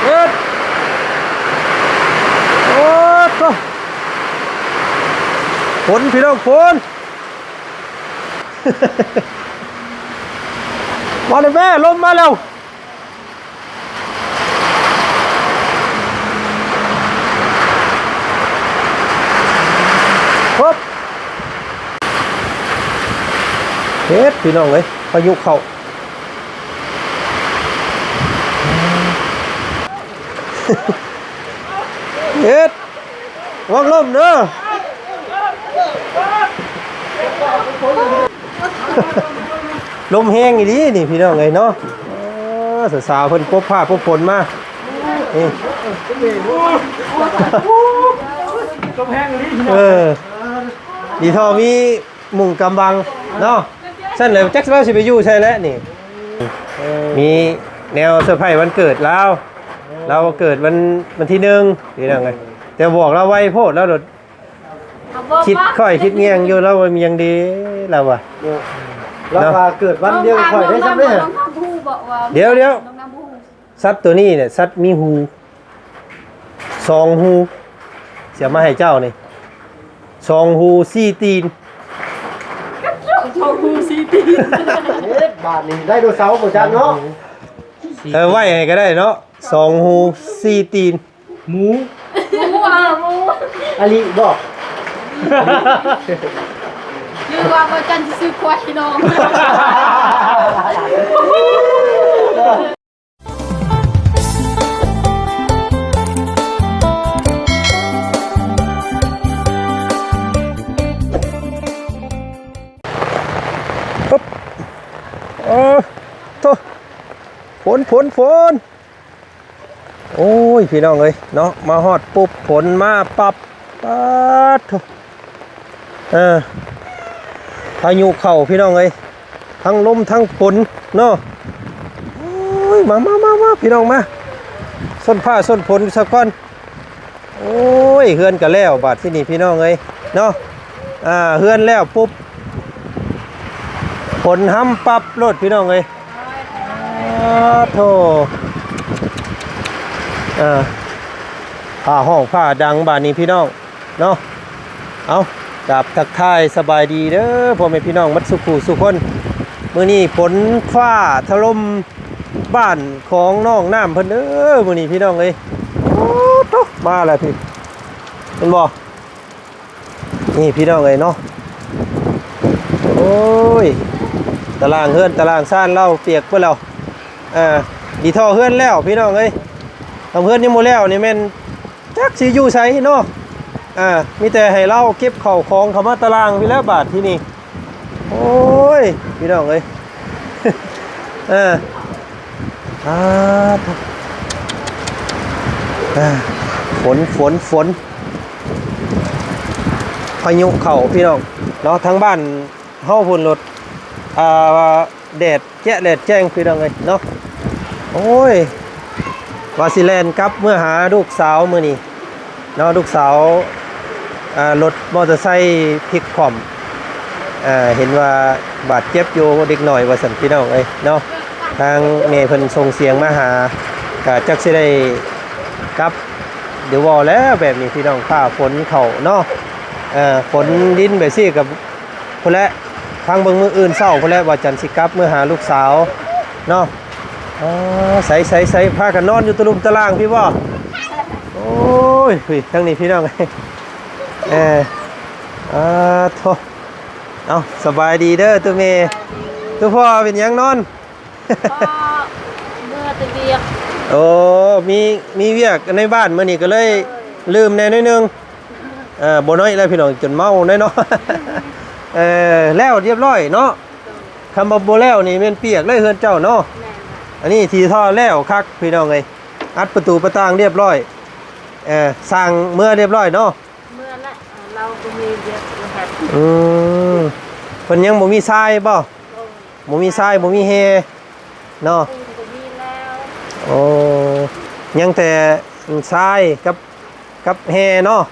เฮ็ดโอ้ตัวฝนพี่น้องฝน มาเลยแม่ลมมาแล้วครับเฮ็ดพี่น้องเลยพายุเข้า เฮ็ดวางลมเด้อ ลมแห้งอีดีนี่พี่น้องเอ้ยเนาะสาวๆเพิ่นพบผ้าพบฝนมานี่ลมแห้งอีดีดีทอมีมุงกำบังเนาะซั่นเลยแจ็คว่าสิไปอยู่ใช่แล้วนี่มีแนวเซอร์ไพรส์วันเกิดแล้วเราเกิดวันที่1พี่น้องเอ้ยแต่บอกเราไว้โพดแล้วคิดค่อยคิดเงียงอยู่แล้วมันยังดีเราอะเราเกิดวันเดียวค่อยได้ซ้ำเนี่ยเดี๋ยวสัตว์ตัวนี้เนี่ยสัตว์มีหู2 หูเสียมาให้เจ้านี่2 หู4 ตีน2 หู 4 ตีนบาทนี่ได้ดูเสาของจันเนาะไว้ไงก็ได้เนาะ2 หู 4 ตีนหมูอลิบอกยือว่าบ่จันสิซื้อควายน้องปุ๊บโตฝนโอ้ยพี่น้องเอ้ยเนาะมาฮอดปุ๊บฝนมาปั๊บปัดโตพายุเข้าพี่น้องเอ้ยทั้งลมทั้งฝนเนาะโอ้ยมาพี่น้องมาส้นผ้าส้นฝนสักก้อนโอ้ยเฮือนก็แล้วบาดที่นี่พี่น้องเอ้ยเนาะเฮือนแล้วปุ๊บฝนห้ำปั๊บรถพี่น้องเอ้ยโธ่ผ้าห้องผ้าดังบาดนี้พี่น้องเนาะเอาจับทักทายสบายดีเด้อพ่อแม่พี่น้องมัดสุขสุขคนมื้อนี้ฝนฟ้าถล่มบ้านของน้องน้ำเพิ่นเด้อมื้อนี้พี่น้องเอ้ยโอ้โตมาแล้วพี่เห็นบ่นี่พี่น้องเอ้ยเนาะโอ้ยตารางเฮือนตารางซ่านเล่าเปียกเพิ่นแล้วดีท่อเฮือนแล้วพี่น้องเอ้ยทำเฮือนยังบ่แล้วนี่แม่นจักสิอยู่ไสเนาะมีแต่ให้เราเก็บเข่าของเขามาตารางพี่แล้วบาทที่นี่โอ้ยพี่น้องเอ้ยฝนพายุเข่าพี่น้องเนาะทั้งบ้านเฮาพุ่นรถแดดแจ้งพี่น้องเอ้ยเนาะโอ้ยวาซิแลนด์ครับเมื่อหาลูกสาวมื้อนี้เนาะลูกสาวรถมอเตอร์ไซค์พลิกคว่ำเห็นว่าบาดเจ็บอยู่เด็กหน่อยว่าสันพี่น้องเอ้ยเนาะทางแม่เพิ่นส่งเสียงมาหากะจักสิได้กลับเดี๋ยววอแล้วแบบนี้พี่น้องฟ้าฝนเข้าเนาะฝนดินแบบซี่กับพุ่นละทางเบิ่งมื้ออื่นเช้าพุ่นละว่าจันสิกลับเมื่อหาลูกสาวเนาะใส่พากันนอนอยู่ตะลุมตะล่างพี่บ่โอ้ยทั้งนี้พี่น้องโทเอาสบายดีเด้อตัวเมย์ตัวพ่อเป็นยังนอนเมื่อตะเบียกโอ้มีเวียกในบ้านมื้อนี้ก็เลยลืมแน่นิดนึงบ่น้อยแล้วพี่น้องจนเมาแน่เนาะแล้วเรียบร้อยเนาะคำบ่แล้วนี่แม่นเปียกเลยเฮือนเจ้าเนาะอันนี้ทีท่อแล้วคักพี่น้องเอ้ยอัดประตูประตางเรียบร้อยสร้างเมื่อเรียบร้อยเนาะเมื่อละเราก็มีเยอะนะครับเพิ่นยังบ่มีทรายบ่มีทรายบ่มีเฮเนาะโอ้ยังแต่ทรายกับเฮเนาะ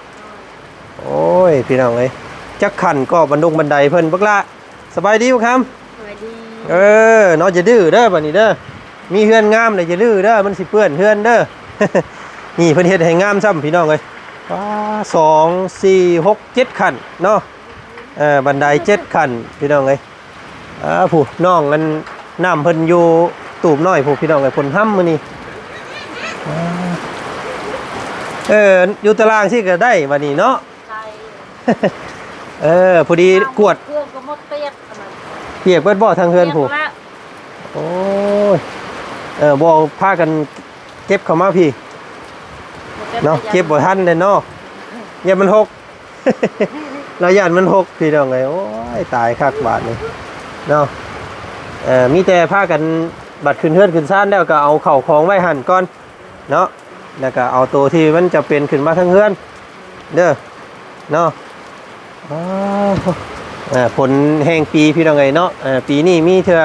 โอ้ยพี่น้องเอ้ยจักขันก็บันไดเพิ่นบักละสบายดีบ่ครับสบายดีเนาะจะดื้อเด้อบัดนี้เด้อมีเฮือนงามเลยจะดื้อเด้อมันสิเปื้อนเฮือนเด้อ นี่เพิ่นเฮ็ดให้งามซ้ำพี่น้องเอ้ยว้า2 4 6 7ขั้นเนาะบันได7ขั้นพี่น้องเอ้ยผู้น้องอันน้ำเพิ่นอยู่ตูบน้อยผู้พี่น้องเอ้ยเพิ่นห้ำมื้อนี้อยู่ตารางสิก็ได้บัดนี้เนาะ ใช่ พอดีกวด เครื่องก็หมดเปียกอันนั้น เปียกเบิดบ่ทางเฮือนผู้ ปียกแล้ว โอ้ยบ่พากันเก็บเข้ามาพี่เนาะเก็บบ่ทันเลยเนาะอย่ามันหก เราย่านมันหกพี่น้องเอ้ยโอ้ยตายคักบาดนี่เนาะมีแต่พากันบัดขึ้นเฮือนขึ้นซ่านแล้วก็เอาเข้าของไว้หั่นก่อนเนาะแล้วก็เอาตัวที่มันจะเป็นขึ้นมาทางเฮือนเด้อเนาะผลแห่งปีพี่น้องเอ้ยเนาะปีนี้มีเทื่อ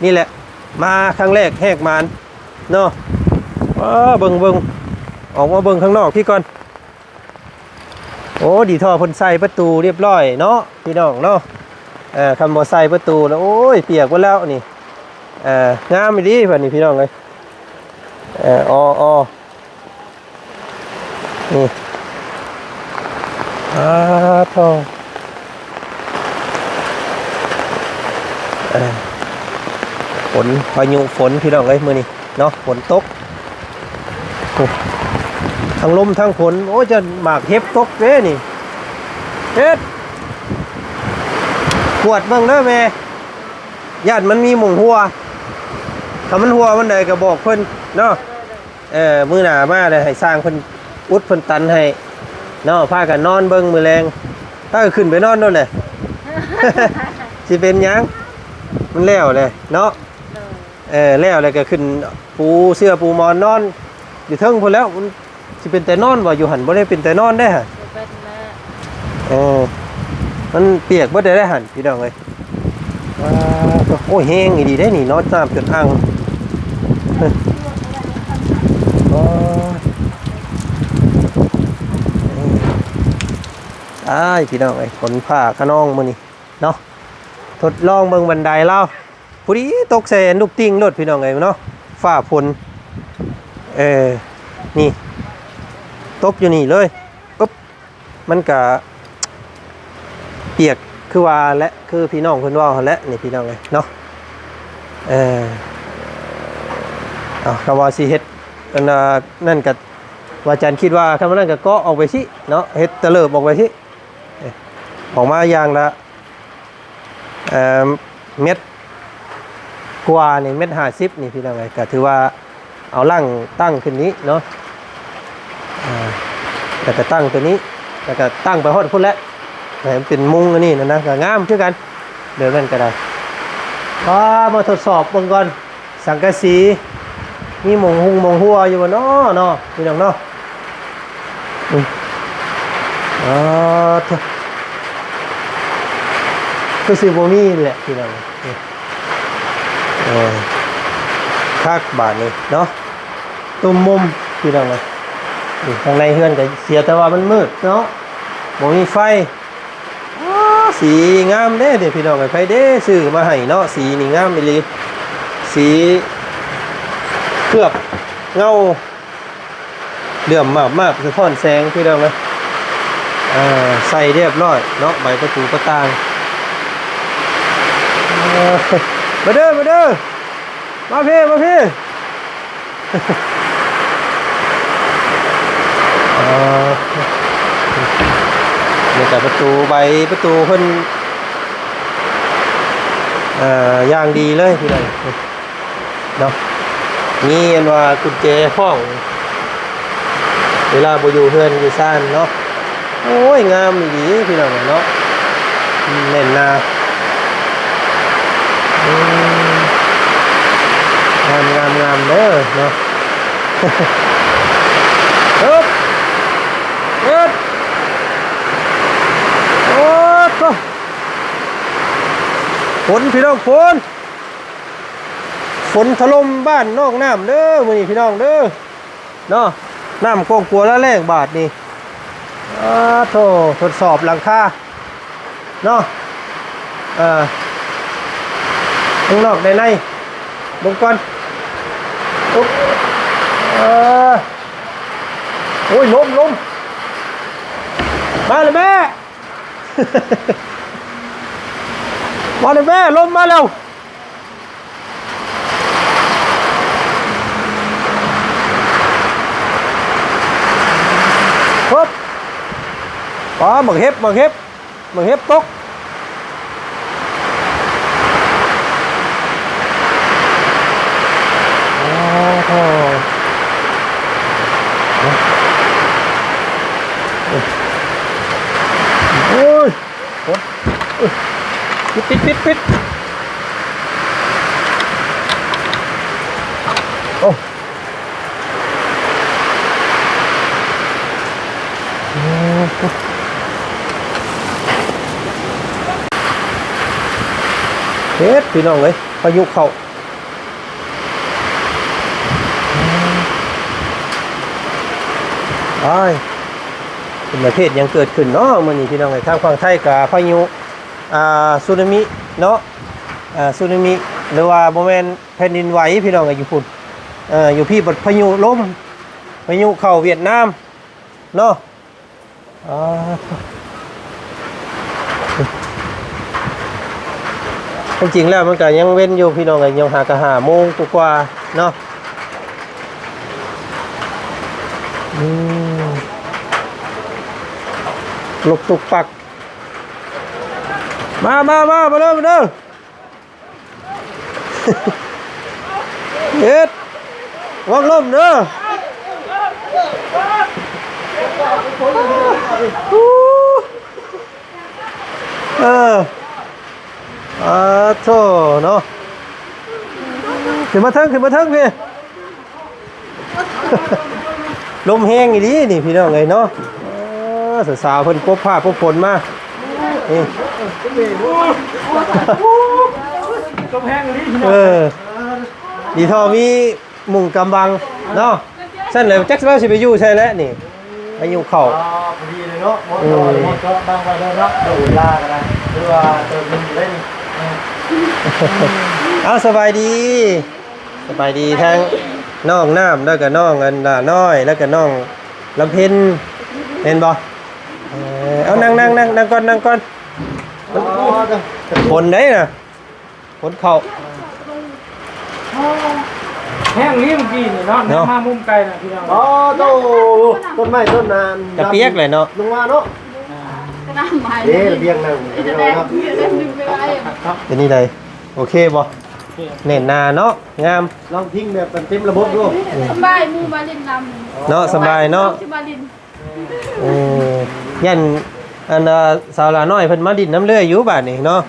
นี่แหละมาครั้งแรกแหกมานเนาะเบิ่งออกมาเบิ่งข้างนอกพี่ก่อนโอ้ดีท่อพ่นใส่ประตูเรียบร้อยเนาะพี่น้องเนาะคำบ่ใส่ประตูแล้วโอ้ยเปียกหมดแล้วนี่งามอีหลีบัดนี้พี่น้องเอ้ยนี่ท่อฝนพายุฝนพี่น้องเอ้ยมื้อนี้เนาะฝนตกทั้งลมทั้งฝนโอ้จะหมากเห็บตกเด้นี่เฮ็ดปวดเบิ่งเด้อแม่ญาติมันมีหม่องหัวถ้ามันหัวมันได้ก็บอกเพิ่นเนาะมื้อหน้ามาเลยให้สร้างเพิ่นอุดเพิ่นตันให้เนาะพากันนอนเบิ่งมื้อแลงถ้าขึ้นไปนอนโน่นแหละ สิเป็นหยังมันแล้วเลยเนาะแล้วเลยก็ขึ้นปูเสื้อปูมอนนอนอยู่เทิงพุ่นแล้วมันสิเป็นแต่นอนว่าอยู่หันบ่ได้เป็นแต่นอนได้ฮะ เป็นแล้ว มันเปียกบ่ได้หันพี่น้องเอ้ยโอ้ยแห้งอีดีได้นี่เนาะน้ำจนอ่างพี่น้องเอ้ยขนผ้าขนองมื้อนี้เนาะทดลองเบิ่งบันไดเล่าผู้ดีตกแสนลูกติ้งรถพี่น้องเอ้ยเนาะฟ้าฝนนี่ตกอยู่นี่เลยปุ๊บมันก็เปียกคือว่าและคือพี่น้องเพิ่นว่าและนี่พี่น้องเอ้ยเนาะคำว่าสิเฮ็ดนั่นก็ว่าอาจารย์คิดว่าคำว่านั้นก็เกาะออกไปสิเนาะเฮ็ดตะเลิบออกไปสิออกมาอย่างละเม็ดกว่านี่เม็ด50นี่พี่น้องเอ้ยก็ถือว่าเอาล่างตั้งขึ้นนี้เนาะแล้วก็ตั้งตัวนี้แล้วก็ตั้งไปฮอดพุ่นแล้วให้มันเป็นมุ้งอันนี้นะก็งามคือกันเดี๋ยวนั้นก็ได้มาทดสอบเบิ่งก่อนสังกะสีมีหม่องหัวอยู่บ่เนาะเนาะพี่น้องเนาะคือสิบ่มีแหละพี่น้องคักบาดนี้เนาะตุ่มมุมพี่น้องเลยข้างในเฮือนก็เสียแต่ว่ามันมืดเนาะบ่มีไฟสีงามเด้เดี๋ยวพี่น้องไอ้ไฟเด้ซื้อมาให้เนาะสีนี่งามอีหลีสีเคลือบเงาเหลื่อมมากสะท้อนแสงพี่น้องเลยใส่เรียบร้อยเนาะใบประตูประต่างมาเด้อมาพี่นี่แต่ประตูใบประตูเพิ่นอย่างดีเลยพี่น้องเนาะนี่อันว่ากุญแจห้องเวลาบ่อยู่เฮือนอยู่ซ่านเนาะโอ้ยงามดีพี่น้องเนาะแน่นหน้างามเด้อเนาะโอ้ก็ฝนพี่น้องฝนถล่มบ้านนอกน้ำเด้อมื้อนี้พี่น้องเด้อเนาะน้ำกองกลัวละแรงบาทนี่ทดสอบหลังคาเนาะข้างนอกในเบิ่งก่อน โอ้ยล้มมาเลยแม่ มาเลยแม่ล้มมาแล้วปุ๊บป๋าหมึกเห็บตกโอ้ยปิดโอ้เฮ็ดพี่น้องเอ้ยพายุเข้าอ้ายเป็นประเทศยังเกิดขึ้นเนาะมื้อนี้พี่น้องเอ้ยทางฝั่งไทยกับพายุสึนามิเนาะสึนามิหรือว่าบ่แม่นแผ่นดินไหวพี่น้องเอ้ยอยู่พุ่นอยู่พี่บัดพายุลมพายุเข้าเวียดนามเนาะจริงๆแล้วมันก็ยังเว้นอยู่พี่น้องเอ้ยยังหากะ5 โมงกว่าเนาะลุกตุกปักมาเด้อเฮ็ดวางลมเด้อโธ่เนาะขึ้นมาเทิงพี่ลมแห้งอีดีนี่พี่น้องเอ้ยเนาะสาวๆเพิ่นพบผ้าพบฝนมานี่ลมแห้งอีดีดีทอมีมุงกำบังเนาะซั่นเลยแจ็คสิไปอยู่ใช่แล้วนี่ไปอยู่เข้าพอดีเลยเนาะมดก็ตั้งไว้แล้วเนาะดูลากันนะหรือว่าเติมเล่น เอาสบายดีทั้งน้องน้ำแล้วก็น้องอันดาน้อยแล้วก็น้องลำเพ็ญเห็นบ่เอานั่งก่อนฝนได้น่ะฝนเข้า แห้งนี้เมื่อกี้นี่เนาะมามุมไกลน่ะพี่น้องต้นไม้ต้นนาน กระเปียกเลยเนาะลงมาเนาะ น้ำใหม่ เด้ระเบียงนั่ง จะได้ดึงไปได้ เป็นนี่ได้โอเคบ่เน้นหน้าเนาะงาม ลองทิ้งแบบเต็มระบบดู สบายมูบาลินนำ เนาะสบายเนาะยันอันสาวลาน้อยเพิ่นมาดินน้ำเลื่อยอยู่บาดนี้เนาะ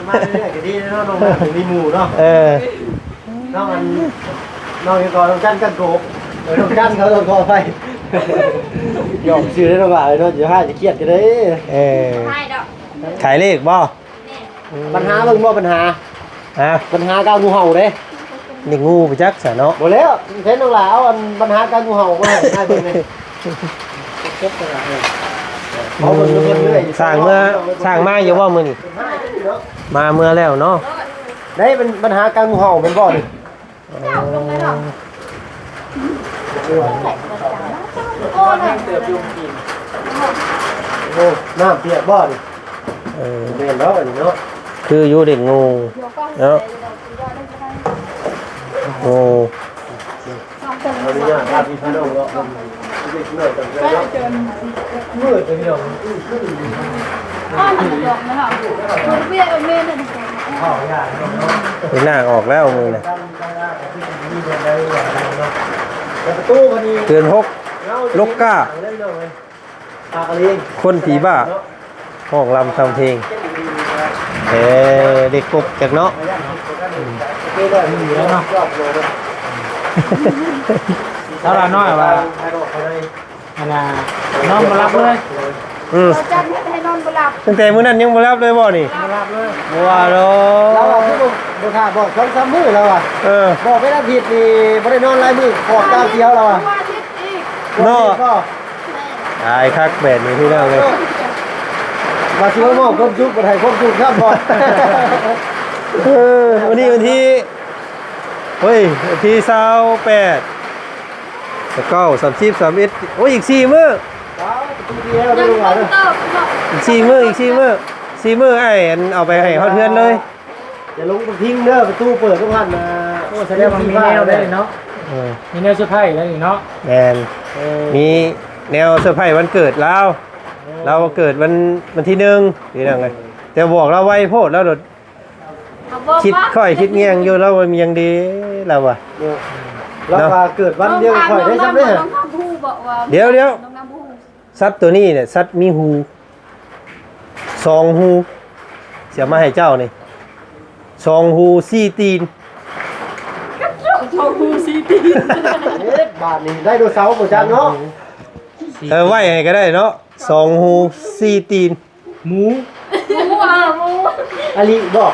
มาเรื่อยๆก็ดีเนาะน้องมาถึงมีหมู่เนาะน้องอันน้องยังก่อนน้องจันกันโกบน้องจันเขาต้องขอไปยอมซื้อได้หรือเปล่าเนาะจะให้จะเครียดกันเลยใช่ดอก ขายเลขบ่ ปัญหาเบิ่งบ่ปัญหาปัญหาการงูเห่าเด้ นี่งูไปจักซะเนาะ บ่แล้วเห็นน้องหลาเอาอันปัญหาการงูเห่ามาให้เบิ่งเลยเอาเบิ่งเรื่อยๆสร้างมาอยู่บ่มื้อนี้มาเมื่อแล้วเนาะ ได้เป็นปัญหาการงูเห่าเป็นบ่นี่โอ้น้ำเปียกบ่นี่เห็นแล้วอันนี้เนาะ คืออยู่เด็กงูเนาะงู เอาดิเนี่ยครับพี่พี่น้องเนาะเด็กน้อยจังเลยเนาะมืดพี่น้อง อ้อนดอกนะค่ะตัวเบี้ยเมนนั่น เข้าย่าเนาะ ไปหน้าออกแล้วมือน่ะ ประตูพอดี เตือน6ลกก้าคนผีบ้าห้องลำทำเพลงเด็กกบจากเนาะถ้าเราน้อยว่าอันน่ะน้องมารับเลย จันให้นอนบหลับ ตั้งแต่มื้อนั้นยังบ่รับเลยบ่นี่ มารับเลย บ่ว่าดอก เราพี่บุคาบอก2-3มื้อแล้วอ่ะบอกไม่ได้ผิดนี่บ่ได้นอนหลายมื้อขอบตาเขียวแล้วอ่ะ ว่าทิศอีก เนาะตายคักแบบนี้พี่น้องเลย ว่าสิว่ามอบความสุขบ่ให้ความสุขครับบ่ วันนี้วันที่เฮ้ยวันที่28 ก็30 31โอ้ยอีก4มื้อ ตู้เดียว ยั ได้ ง ลง บ่ มาเลย เติบเนาะ อีก4มื้ออีก4มื้อ4มื้อไอ้อันเอาไปให้เฮาเทือนเลย อย่าลงไปทิ้งเด้อประตูเปิดทุกท่านนะ โอ้แสดงว่ามีแนวได้เนาะ เออ มีแนวเซอร์ไพรส์แล้วนี่เนาะ แมนมีแนวเซอร์ไพรส์วันเกิดเราเกิดวันที่1นี่นั่นไงแต่บอกเราไว้โพดแล้วโดด เอาบ่ คิดค่อยคิดเงียงอยู่แล้วมันยังดีเราอะ แล้วมาเกิดวันเดียวค่อยได้ซ้ำได้เหรอ น้องน้ำผู้บอกว่า เดี๋ยว น้องน้ำผู้ สัตว์ตัวนี้เนี่ยสัตว์มีหู2 หูเสียมาให้เจ้านี่2 หู4 ตีน บาทนี่ได้ดูเสาร์ประจันเนาะ ไว้ให้ก็ได้เนาะ2 หู4 ตีน หมู หมูหมู อลีบอก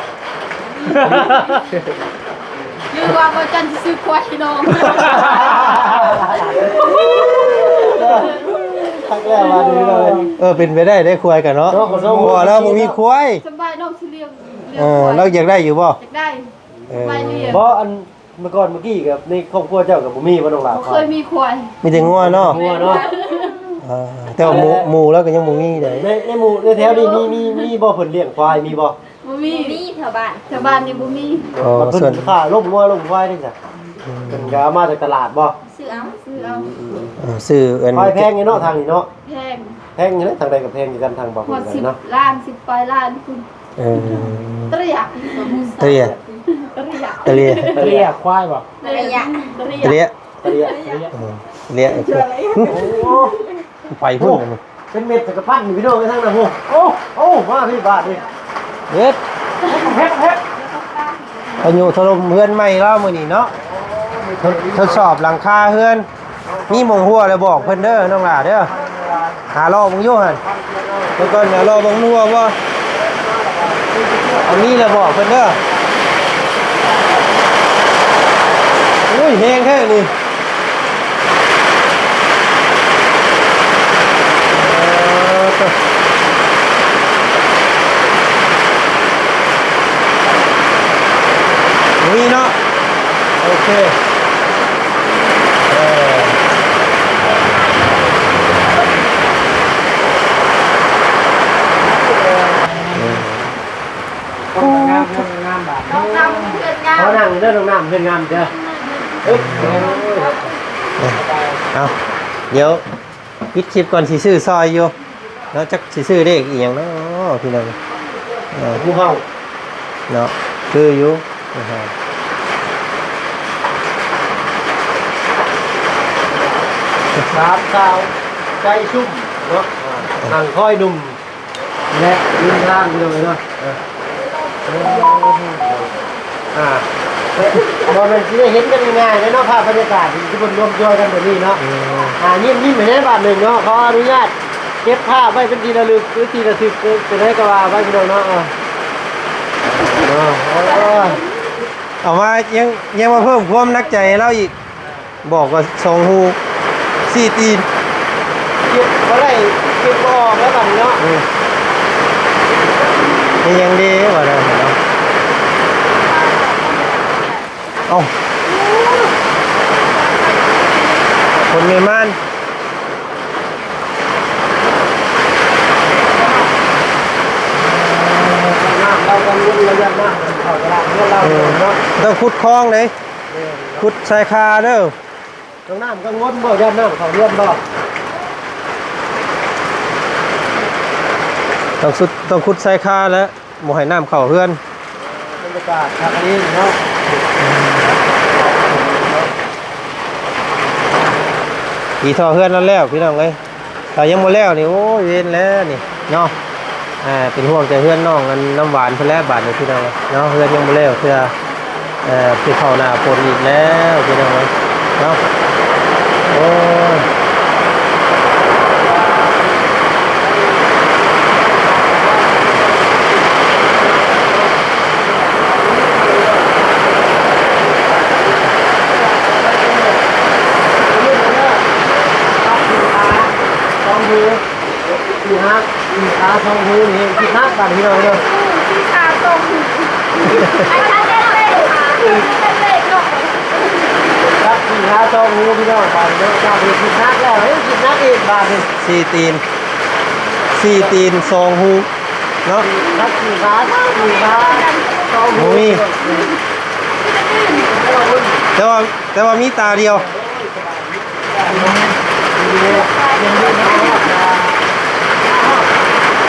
ยืนว่าบ่จันสิซื้อควายให้น้อง ทักแล้วมาดูเลย เป็นไปได้ควายกันเนาะ เนาะขอโทษ พอแล้วบ่มีควาย สบายน้องสิเลี้ยง เราอยากได้อยู่บ่ อยากได้ควายเลี้ยง เพราะอันเมื่อก่อนเมื่อกี้กับในครอบครัวเจ้ากับบุมี่มาตรงหลัง เคยมีควาย มีแต่งัวเนาะ งัวเนาะ แต่ว่าหมูแล้วก็ยังบ่มีเลย ในหมู่ในแถวนี้มีบ่เพิ่นเลี้ยงควายมีบ่ บ่มีแถวบ้านนี่บ่มี มันเพิ่นค่าล้มงัวล้มควายนี่จ้ะเพิ่นก็เอามาจากตลาดบ่ ซื้อเอา ซื้ออัน ควายแพงไงเนาะทางนี้เนาะ แพง แพงอยู่นะทางใดกับแพงอยู่กันทางบ่ หม เหมือ ด นกันเนาะ 10ล้าน10ปลายล้านคุณ เออ เตรีย เตรีย เตรีย ตะเลีย เรียกควายบ่ เตรีย ตะเลีย ตะเลีย เลีย โอ้ ไปพุ่น เป็นเม็ดจักรพรรดินี่พี่น้องกันทั้งนั้นโอ้มาพี่บาทนี่ เฮ็ดพายุถล่มเฮือนใหม่แล้วมื้อนี้เนาะทดสอบหลังคาเฮือนมีหมองหัวแล้วบอกเพิ่นเด้อน้องหล่าเด้อหารอบ่อยู่หั่นแล้วก็หารอบ่หัวบ่อันนี้แล้วบอกเพิ่นเด้ออุ้ยแฮงแท้นี่นี่เนาะโอเคงามงามแบบ น้องนำเพื่อนงาม เขานั่งเด้อน้องน้ำเพิ่นงามเด้อ เอาเดี๋ยวปิดคลิปก่อนสิซื้อซอยอยู่แล้วจักสิซื้อเลขอีหยังเนาะพี่น้อง ผู้เฮา เนาะคืออยู่นะฮะ สามสาวใจชุ่มเนาะนั่งคอยดุมและยืนล่างพี่น้องเนาะบ่แม่นสิได้เห็นกันง่ายๆเลยเนาะภาพบรรยากาศที่เพิ่นรวมตัวกันแบบนี้เนาะยิ้มๆไปในบาทหนึงเนาะขออนุญาตเก็บภาพไว้เป็นที่ระลึกหรือที่ระทึกเป็นให้ก็ว่าไว้พี่น้องเนาะเอามายังมาเพิ่มความนักใจให้เราอีกบอกว่า2หู4ตีน เก็บบ่ได้เก็บบ่ออกแล้วบัดนี้เนาะ นี่ยังดีว่าแล้วเนาะเอ้าคนเมียนมาน เรากังวลระยะมากเข้าตลาดเงินเราเนาะ ต้องขุดคลองเลยขุดชายคาเด้อ ตรงน้ำกังวลบ่ย่านน้ำเขาเรือนบ่ ต้องขุดชายคาแล้วหมให้น้ำเข้าเฮือน บรรยากาศทางนี้เนาะ ผีท่อเฮือนแล้วพี่น้องเอ้ยถ้ายังบ่แล้วนี่โอ้ยเว้นแล้วนี่เนาะเป็นห่วงใจเฮือนน้องกันน้ำหวานเพิ่นแล้วบาดนี้พี่น้องเอ้ยเนาะเฮือนยังบ่แล้วเทื่อพี่เข้าหน้าฝนอีกแล้วพี่น้องเอ้ยเนาะโอ้ยทองหูนี่ที่ทักกันพี่น้องเนาะ ที่ขาตรงไอ้ท่านเล่นค่ะเล่นเนาะ ทักที่ ขาสองงูพี่น้องบาทเนาะจ้าเป็นกินนักแล้วเฮ้ยกินนักอีกบาทนึง สี่ตีนสองหูเนาะ นักสี่ขาสี่ขาสองงู แต่ว่ามีตาเดียว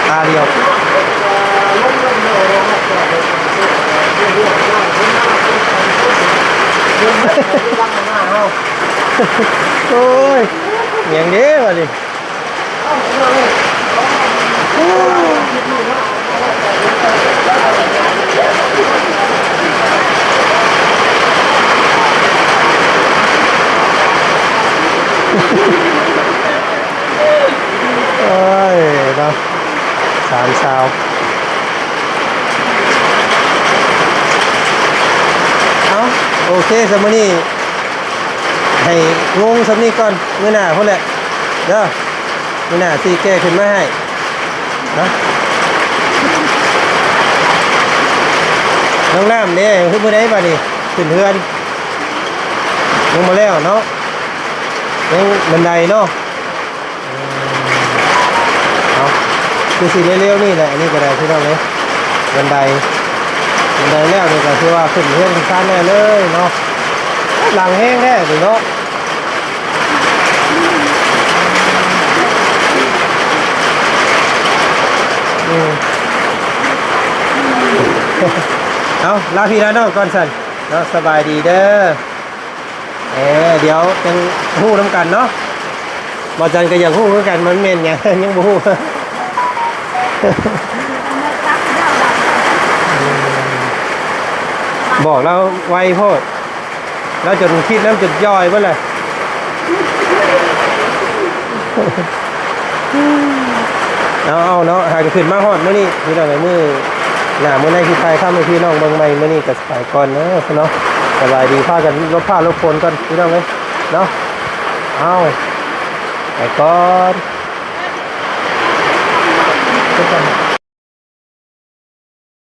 ตาเดียวโอ้ยอย่างนี้วะดิโอ้ยเนาะสามสาวเอาโอเคสมมุตินี่ให้งงสำนี้ก่อนเมื่อหน้าพุ่นแหละเด้อเมื่อหน้าสิแก้ขึ้นมาให้นะน้องน้ำเนี่ยขึ้นมาได้ป่ะนี่ขึ้นเฮือนลงมาแล้วเนาะยังบันไดเนาะเอาคือสิเร็วๆนี่แหละอันนี้ก็ได้ที่เราเลยบันไดแล้วนี่ก็คือว่าขึ้นเฮือนขั้นแน่เลยเนาะหลังแห้งแท้ถึงเนาะเอาลาพี่แล้วเนาะก่อนสันเนาะสบายดีเด้อเดี๋ยวยังหู้น้ำกันเนาะบอจันก็ยังหู้เหมือนกันมันเมนไงยังบ่หู้บอกเราไวโพดเราจนคิดน้ำจุดย่อยเมื่อไรเอาเนาะหากขึ้นมาฮอดมื้อนี้พี่น้องไอ้มื้อหน้ามื้อในที่ไปข้ามไปพี่น้องเบิ่งใหม่มื้อนี้ก็ไปก่อนเนาะสบายดีพากันลบผ้าลบฝนก่อนพี่น้องเอ้ยเนาะเอาไปก่อน